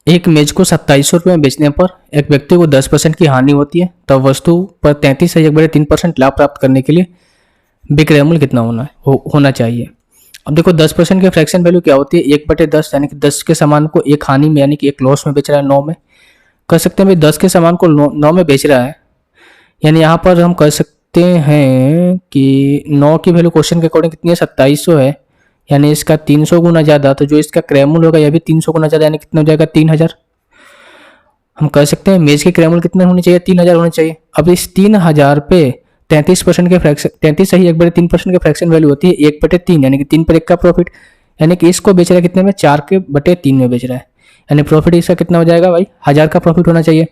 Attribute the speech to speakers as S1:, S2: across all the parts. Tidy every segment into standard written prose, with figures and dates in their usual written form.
S1: एक मेज को 2700 में बेचने पर एक व्यक्ति को 10% की हानि होती है, तब वस्तु पर 33/3% लाभ प्राप्त करने के लिए विक्रय मूल्य कितना होना चाहिए। अब देखो 10% की फ्रैक्शन वैल्यू क्या होती है, 1/10 यानी कि 10 के सामान को एक हानि में यानी कि एक लॉस में बेच रहा है 9 में। कर सकते हैं भाई 10 के सामान को 9 में बेच रहा है, यानी यहाँ पर हम कर सकते हैं कि 9 की वैल्यू क्वेश्चन के अकॉर्डिंग कितनी है, 2700 है, यानी इसका 300 गुना ज़्यादा, तो जो इसका क्रय मूल्य होगा यह भी 300 गुना ज़्यादा, यानी कितना हो जाएगा 3000। हम कह सकते हैं मेज के क्रय मूल्य कितने होने चाहिए, 3000 होने चाहिए। अब इस 3000 पे 33% के फ्रैक्शन 33 सही 1/3% के फ्रैक्शन वैल्यू होती है 1/3, यानी कि 3 पर 1 का प्रॉफिट, यानी कि इसको बेच रहा है कितने में, 4/3 में बेच रहा है, यानी प्रॉफिट इसका कितना हो जाएगा भाई, 1000 का प्रॉफिट होना चाहिए।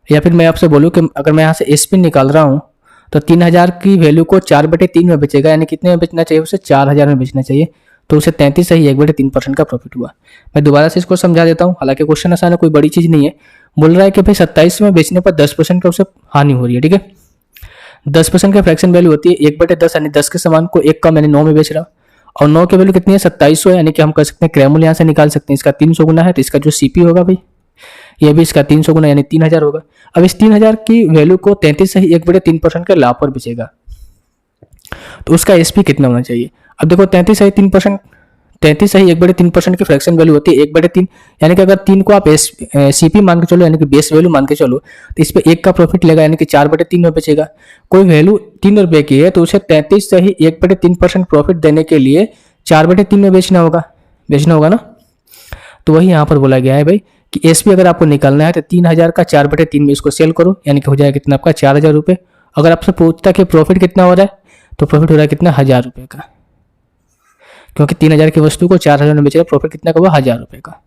S1: या फिर मैं आपसे बोलूँ कि अगर मैं यहाँ से एसपी निकाल रहा हूँ तो 3000 की वैल्यू को 4/3 में बेचेगा, यानी कितने में बेचना चाहिए उसे, 4000 में बेचना चाहिए, तो उसे 33 सही 1/3% का प्रॉफिट हुआ। मैं दोबारा से इसको समझा देता हूँ, हालांकि क्वेश्चन आसान है, कोई बड़ी चीज़ नहीं है। बोल रहा है कि भाई 27 में बेचने पर 10% का उसे हानि हो रही है, ठीक है। 10% का फ्रैक्शन वैल्यू होती है 1/10, यानी 10 के सामान को एक कम यानी 9 में बेच रहा, और 9 की वैल्यू कितनी है, 2700 है, यानी कि हम कर सकते हैं क्रय मूल्य यहाँ से निकाल सकते हैं, इसका 300 गुना है, तो इसका जो सीपी होगा भाई ये भी इसका 300 गुना यानी 3000 होगा। अब इस 3000 की वैल्यू को 33 सही 1/3% के लाभ पर बेचेगा, तो उसका एसपी कितना होना चाहिए। अब देखो 33 सही 3%, 33 सही 1/3% की फ्रैक्शन वैल्यू होती है 1/3, यानी कि अगर 3 को आप सीपी मान के चलो, यानी कि बेस वैल्यू मान के चलो, तो इस पर 1 का प्रॉफिट लेगा, यानी कि 4/3 में बेचेगा। कोई वैल्यू 3 रुपए की है तो उसे 33 सही 1/3% प्रॉफिट देने के लिए 4/3 में बेचना होगा ना। तो वही यहाँ पर बोला गया है भाई कि एसपी अगर आपको निकालना है तो 3000 का 4/3 में इसको सेल करो, यानी कि हो जाएगा कितना आपका 4000 रुपये। अगर आपसे पूछता कि प्रॉफिट कितना हो रहा है, तो प्रॉफिट हो रहा है कितना, 1000 रुपये का, क्योंकि 3000 की वस्तु को 4000 में बेच रहा है, प्रॉफिट कितना का हुआ, 1000 रुपये का।